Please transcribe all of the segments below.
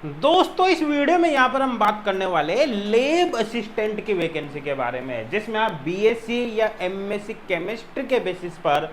दोस्तों इस वीडियो में यहाँ पर हम बात करने वाले हैं लैब असिस्टेंट की वैकेंसी के बारे में, जिसमें आप बीएससी या एमएससी केमिस्ट्री के बेसिस पर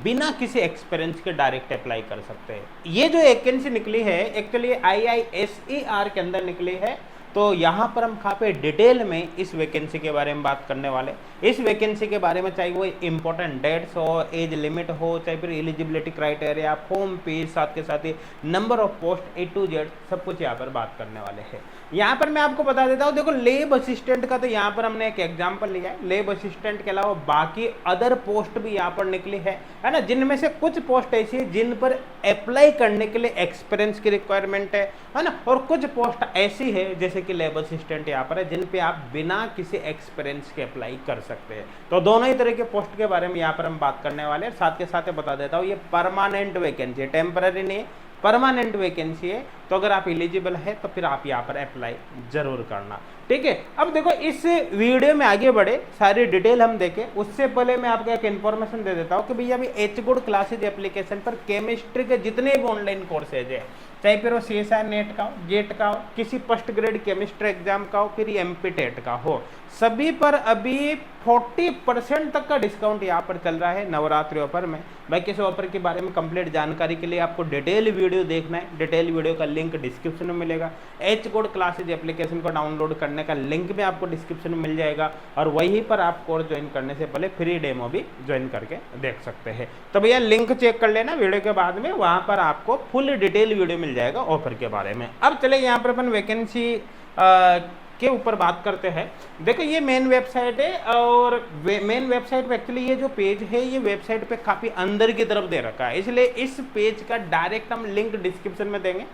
बिना किसी एक्सपीरियंस के डायरेक्ट अप्लाई कर सकते हैं। ये जो वैकेंसी निकली है एक्चुअली IISER के अंदर निकली है। तो यहाँ पर हम काफ़ी डिटेल में इस वैकेंसी के बारे में बात करने वाले। इस वैकेंसी के बारे में चाहे वो इंपॉर्टेंट डेट्स हो, एज लिमिट हो, चाहे फिर एलिजिबिलिटी क्राइटेरिया, फॉर्म फीस, साथ के साथ ही number of post A to Z सब कुछ यहाँ पर बात करने वाले हैं। यहाँ पर मैं आपको बता देता हूँ, देखो लैब असिस्टेंट का तो यहाँ पर हमने एक एग्जाम्पल लिया है। लैब असिस्टेंट के अलावा बाकी अदर पोस्ट भी यहाँ पर निकली है ना, जिनमें से कुछ पोस्ट ऐसी है जिन पर अप्लाई करने के लिए एक्सपीरियंस की रिक्वायरमेंट है ना, और कुछ पोस्ट ऐसी है जैसे कि लैब असिस्टेंट यहाँ पर है जिन पे आप बिना किसी एक्सपीरियंस के अप्लाई कर सकते हैं। तो दोनों ही तरह के पोस्ट के बारे में यहाँ पर हम बात करने वाले हैं। साथ के साथ बता देता हूँ ये परमानेंट वैकेंसी है, टेम्पररी नहीं है, परमानेंट वैकेंसी है। तो अगर आप एलिजिबल है तो फिर आप यहाँ पर अप्लाई जरूर करना, ठीक है। अब देखो इस वीडियो में आगे बढ़े, सारी डिटेल हम देखें उससे पहले मैं आपको एक इन्फॉर्मेशन दे देता हूँ कि भैया अभी एच गुड क्लासेज एप्लीकेशन पर केमिस्ट्री के जितने भी ऑनलाइन कोर्सेज है, चाहे फिर वो CSIR नेट का हो, गेट का हो, किसी पोस्ट ग्रेड केमिस्ट्री एग्जाम का हो, फिर MP टेट का हो, सभी पर अभी 40% तक का डिस्काउंट यहाँ पर चल रहा है नवरात्रि ऑफर में। भाई किस ऑफर के बारे में कंप्लीट जानकारी के लिए आपको डिटेल वीडियो देखना है, डिटेल वीडियो का लिंक डिस्क्रिप्शन में मिलेगा। एच कोड क्लासेज एप्लीकेशन को डाउनलोड करने का लिंक भी आपको डिस्क्रिप्शन में मिल जाएगा, और वहीं पर आप कोर्स ज्वाइन करने से पहले फ्री डेमो भी ज्वाइन करके देख सकते हैं। तो भैया लिंक चेक कर लेना वीडियो के बाद में, वहाँ पर आपको फुल डिटेल वीडियो मिल जाएगा ऑफर के बारे में। अब चले यहाँ पर अपन वैकेंसी के ऊपर बात करते हैं। देखो ये मेन वेबसाइट है, और मेन वेबसाइट पे एक्चुअली ये जो पेज है ये वेबसाइट पे काफ़ी अंदर की तरफ दे रखा है, इसलिए इस पेज का डायरेक्ट हम लिंक डिस्क्रिप्शन में देंगे।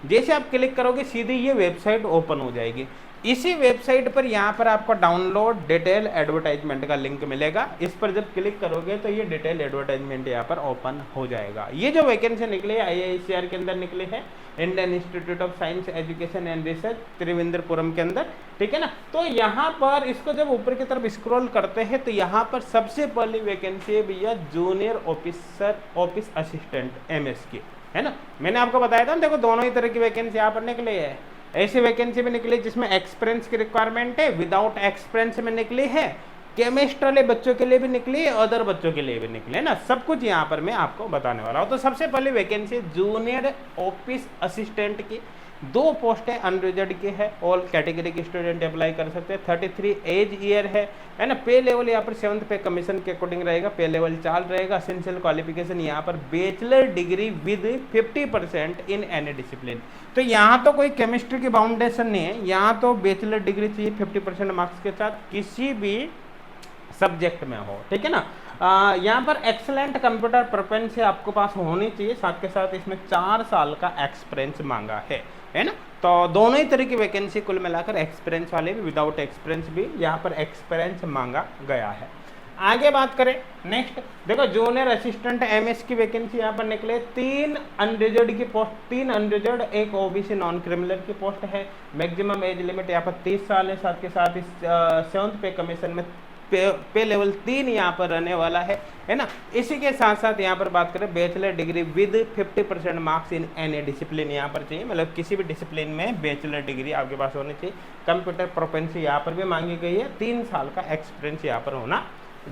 जैसे आप क्लिक करोगे सीधी ये वेबसाइट ओपन हो जाएगी। इसी वेबसाइट पर यहाँ पर आपको डाउनलोड डिटेल एडवर्टाइजमेंट का लिंक मिलेगा। इस पर जब क्लिक करोगे तो ये डिटेल एडवर्टाइजमेंट यहाँ पर ओपन हो जाएगा। ये जो वैकेंसी निकली है IISER के अंदर निकली है, Indian Institute of Science Education and Research Thiruvananthapuram के अंदर, ठीक है ना। तो यहाँ पर इसको जब ऊपर की तरफ स्क्रॉल करते हैं तो यहाँ पर सबसे पहली वैकेंसी है भैया जूनियर ऑफिस असिस्टेंट MS की, है ना। मैंने आपको बताया था देखो दोनों ही तरह की वैकेंसी यहाँ पर निकली है। ऐसी वैकेंसी भी निकली जिसमें एक्सपीरियंस की रिक्वायरमेंट है, विदाउट एक्सपीरियंस में निकली है, केमिस्ट वाले बच्चों के लिए भी निकली है, अदर बच्चों के लिए भी निकली है ना। सब कुछ यहाँ पर मैं आपको बताने वाला हूँ। तो सबसे पहले वैकेंसी जूनियर ऑफिस असिस्टेंट की, 2 पोस्ट है, अनरिजर्व की है, ऑल कैटेगरी के स्टूडेंट अप्लाई कर सकते हैं। 33 एज ईयर है ना। पे लेवल यहाँ पर 7th पे कमीशन के अकॉर्डिंग रहेगा, पे लेवल 4 रहेगा। एसेंशियल क्वालिफिकेशन यहाँ पर bachelor degree with 50% in any discipline. तो यहाँ तो कोई केमिस्ट्री की बाउंडेशन नहीं है, यहाँ तो बैचलर डिग्री चाहिए 50% मार्क्स के साथ किसी भी सब्जेक्ट में हो, ठीक है ना। यहाँ पर एक्सलेंट कंप्यूटर प्रोफिशिएंसी आपको पास होनी चाहिए, साथ के साथ इसमें 4 साल का एक्सपीरियंस मांगा है ना। तो दोनों ही तरह की वैकेंसी कुल मिलाकर एक्सपीरियंस वाले भी, विदाउट एक्सपीरियंस भी यहाँ पर एक्सपीरियंस मांगा गया है। आगे बात करें नेक्स्ट, देखो जूनियर असिस्टेंट MS की वैकेंसी यहाँ पर निकले, 3 अनरिजर्व्ड की पोस्ट, 3 अनरिजर्व्ड, एक OBC नॉन क्रिमिनल की पोस्ट है। मैक्सिमम एज लिमिट यहाँ पर 30 साल है, साथ के साथ इस 7th पे कमीशन में पे लेवल 3 यहाँ पर रहने वाला है ना। इसी के साथ साथ यहाँ पर बात करें bachelor degree with 50% marks in any discipline यहाँ पर चाहिए, मतलब किसी भी डिसिप्लिन में बैचलर डिग्री आपके पास होनी चाहिए। कंप्यूटर प्रोफिशिएंसी यहाँ पर भी मांगी गई है, 3 साल का एक्सपीरियंस यहाँ पर होना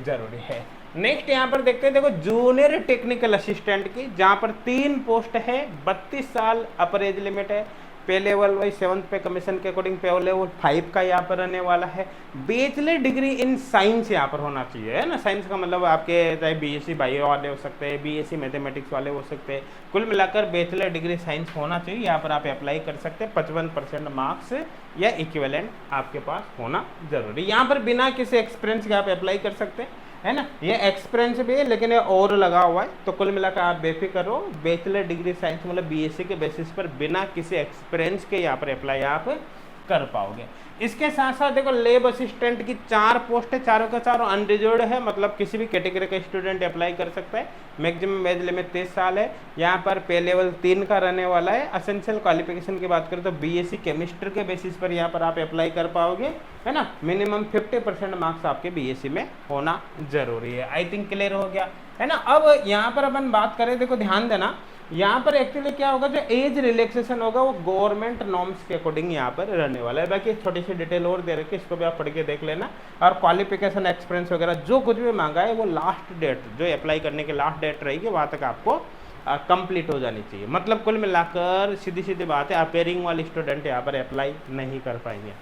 जरूरी है। नेक्स्ट यहाँ पर देखते हैं, देखो जूनियर टेक्निकल असिस्टेंट की, जहाँ पर 3 पोस्ट है, 32 साल अपर एज लिमिट है, पे लेवल वही 7th पे कमीशन के अकॉर्डिंग पे लेवल 5 का यहाँ पर रहने वाला है। बैचलर डिग्री इन साइंस यहाँ पर होना चाहिए, है ना। साइंस का मतलब आपके चाहे BSc बायो वाले हो सकते हैं, BSc मैथमेटिक्स वाले हो सकते हैं, कुल मिलाकर बैचलर डिग्री साइंस होना चाहिए। यहाँ पर आप अप्लाई कर सकते हैं, 55% मार्क्स या इक्विवेलेंट आपके पास होना जरूरी। यहाँ पर बिना किसी एक्सपीरियंस के आप अप्लाई कर सकते हैं, है ना। ये एक्सपीरियंस भी है लेकिन ये और लगा हुआ है। तो कुल मिलाकर आप बेफिक्र रहो, बैचलर डिग्री साइंस मतलब BSc के बेसिस पर बिना किसी एक्सपीरियंस के यहाँ पर अप्लाई आप कर पाओगे। इसके साथ साथ देखो लैब असिस्टेंट की 4 पोस्ट है, चारों का चारों अनरिजर्व्ड है, मतलब किसी भी कैटेगरी का स्टूडेंट अप्लाई कर सकता है। मैक्सिमम एज लिमिट 30 साल है, यहाँ पर पे लेवल 3 का रहने वाला है। एसेंशियल क्वालिफिकेशन की बात करें तो BSc केमिस्ट्री के बेसिस पर यहाँ पर आप अप्लाई कर पाओगे, है ना। मिनिमम 50% मार्क्स आपके BSc में होना जरूरी है। आई थिंक क्लियर हो गया, है ना। अब यहाँ पर अपन बात करें, देखो ध्यान देना, यहाँ पर एक्चुअली क्या होगा, जो एज रिलैक्सेशन होगा वो गवर्नमेंट नॉर्म्स के अकॉर्डिंग यहाँ पर रहने वाला है। बाकी छोटी सी डिटेल और दे रखी है, इसको भी आप पढ़ के देख लेना। और क्वालिफिकेशन एक्सपीरियंस वगैरह जो कुछ भी मांगा है वो लास्ट डेट जो अप्लाई करने की लास्ट डेट रहेगी वहाँ तक आपको कंप्लीट हो जानी चाहिए। मतलब कुल मिलाकर सीधी सीधी बात है, अपेयरिंग वाले स्टूडेंट यहाँ पर अप्लाई नहीं कर पाएंगे।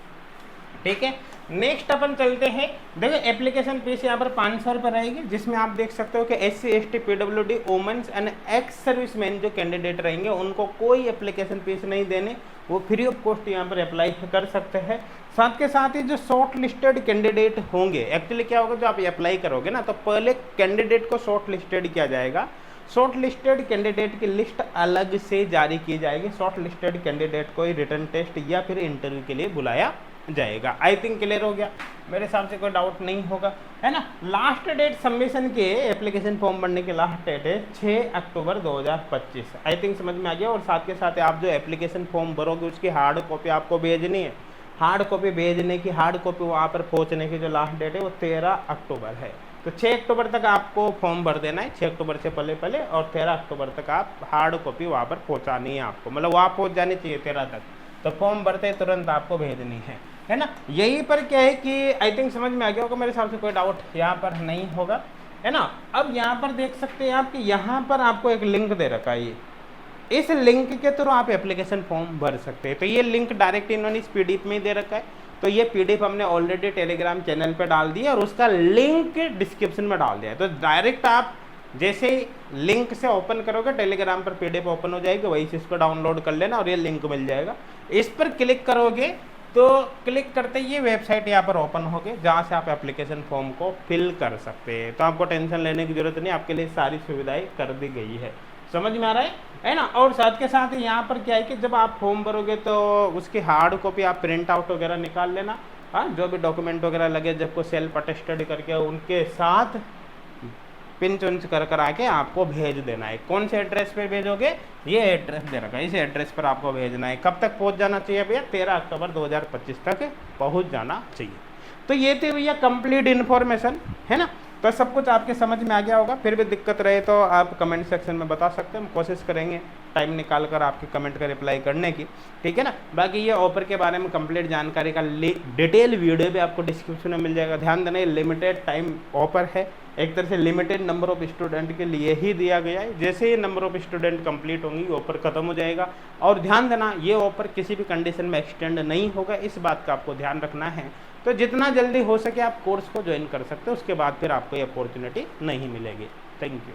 ठीक है, नेक्स्ट अपन चलते हैं। देखो एप्लीकेशन फीस यहाँ पर 500 रुपये रहेगी, जिसमें आप देख सकते हो कि SC ST PWD women's and ex serviceman जो कैंडिडेट रहेंगे उनको कोई एप्लीकेशन फीस नहीं देने, वो फ्री ऑफ कॉस्ट यहाँ पर अप्लाई कर सकते हैं। साथ के साथ ही जो शॉर्ट लिस्टेड कैंडिडेट होंगे, एक्चुअली क्या होगा, जो आप अप्लाई करोगे ना तो पहले कैंडिडेट को शॉर्ट लिस्टेड किया जाएगा। शॉर्ट लिस्टेड कैंडिडेट की लिस्ट अलग से जारी की जाएगी। शॉर्ट लिस्टेड कैंडिडेट को रिटर्न टेस्ट या फिर इंटरव्यू के लिए बुलाया जाएगा। आई थिंक क्लियर हो गया, मेरे हिसाब से कोई डाउट नहीं होगा, है ना। लास्ट डेट सबमिशन के एप्लीकेशन फॉर्म भरने की लास्ट डेट है 6 अक्टूबर 2025। आई थिंक समझ में आ गया। और साथ के साथ आप जो एप्लीकेशन फॉर्म भरोगे उसकी हार्ड कॉपी आपको भेजनी है। हार्ड कॉपी भेजने की, हार्ड कॉपी वहाँ पर पहुँचने की जो लास्ट डेट है वो 13 अक्टूबर है। तो 6 अक्टूबर तक आपको फॉर्म भर देना है, 6 अक्टूबर से पहले और 13 अक्टूबर तक आप हार्ड कॉपी वहाँ पर पहुँचानी है आपको, मतलब वहाँ पहुँच जानी चाहिए 13 तक। तो फॉर्म भरते तुरंत आपको भेजनी है ना। यहीं पर क्या है कि आई थिंक समझ में आ गया होगा, मेरे हिसाब से कोई डाउट यहाँ पर नहीं होगा, है ना। अब यहाँ पर देख सकते हैं आप कि यहाँ पर आपको एक लिंक दे रखा है, इस लिंक के थ्रू आप एप्लीकेशन फॉर्म भर सकते हैं। तो ये लिंक डायरेक्ट इन्होंने इस PDF में ही दे रखा है। तो ये PDF हमने ऑलरेडी टेलीग्राम चैनल पे डाल दिया और उसका लिंक डिस्क्रिप्शन में डाल दिया है। तो डायरेक्ट आप जैसे लिंक से ओपन करोगे टेलीग्राम पर PDF ओपन हो जाएगी, वही से इसको डाउनलोड कर लेना और ये लिंक मिल जाएगा। इस पर क्लिक करोगे तो क्लिक करते ही ये वेबसाइट यहाँ पर ओपन होगी, जहाँ से आप एप्लीकेशन फॉर्म को फिल कर सकते हैं। तो आपको टेंशन लेने की जरूरत नहीं, आपके लिए सारी सुविधाएं कर दी गई है। समझ में आ रहा है ना। और साथ के साथ यहाँ पर क्या है कि जब आप फॉर्म भरोगे तो उसकी हार्ड कॉपी आप प्रिंट आउट वगैरह निकाल लेना। हाँ, जो भी डॉक्यूमेंट वगैरह लगे जब सेल्फ अटेस्टेड करके उनके साथ पिंच उंच कर आके आपको भेज देना है। कौन से एड्रेस पे भेजोगे, ये एड्रेस दे रखा है, इस एड्रेस पर आपको भेजना है। कब तक पहुंच जाना चाहिए भैया, 13 अक्टूबर 2025 तक पहुंच जाना चाहिए। तो ये थी भैया कंप्लीट इन्फॉर्मेशन, है ना। तो सब कुछ आपके समझ में आ गया होगा। फिर भी दिक्कत रहे तो आप कमेंट सेक्शन में बता सकते हैं, हम कोशिश करेंगे टाइम निकाल कर आपके कमेंट का रिप्लाई करने की, ठीक है ना। बाकी ये ऑफर के बारे में कंप्लीट जानकारी का डिटेल वीडियो भी आपको डिस्क्रिप्शन में मिल जाएगा। ध्यान देना, ये लिमिटेड टाइम ऑफर है, एक तरह से लिमिटेड नंबर ऑफ स्टूडेंट के लिए ही दिया गया है। जैसे ही नंबर ऑफ स्टूडेंट कंप्लीट होंगी ऑफर खत्म हो जाएगा। और ध्यान देना, ये ऑफर किसी भी कंडीशन में एक्सटेंड नहीं होगा, इस बात का आपको ध्यान रखना है। तो जितना जल्दी हो सके आप कोर्स को ज्वाइन कर सकते हो, उसके बाद फिर आपको ये अपॉर्चुनिटी नहीं मिलेगी। Thank you.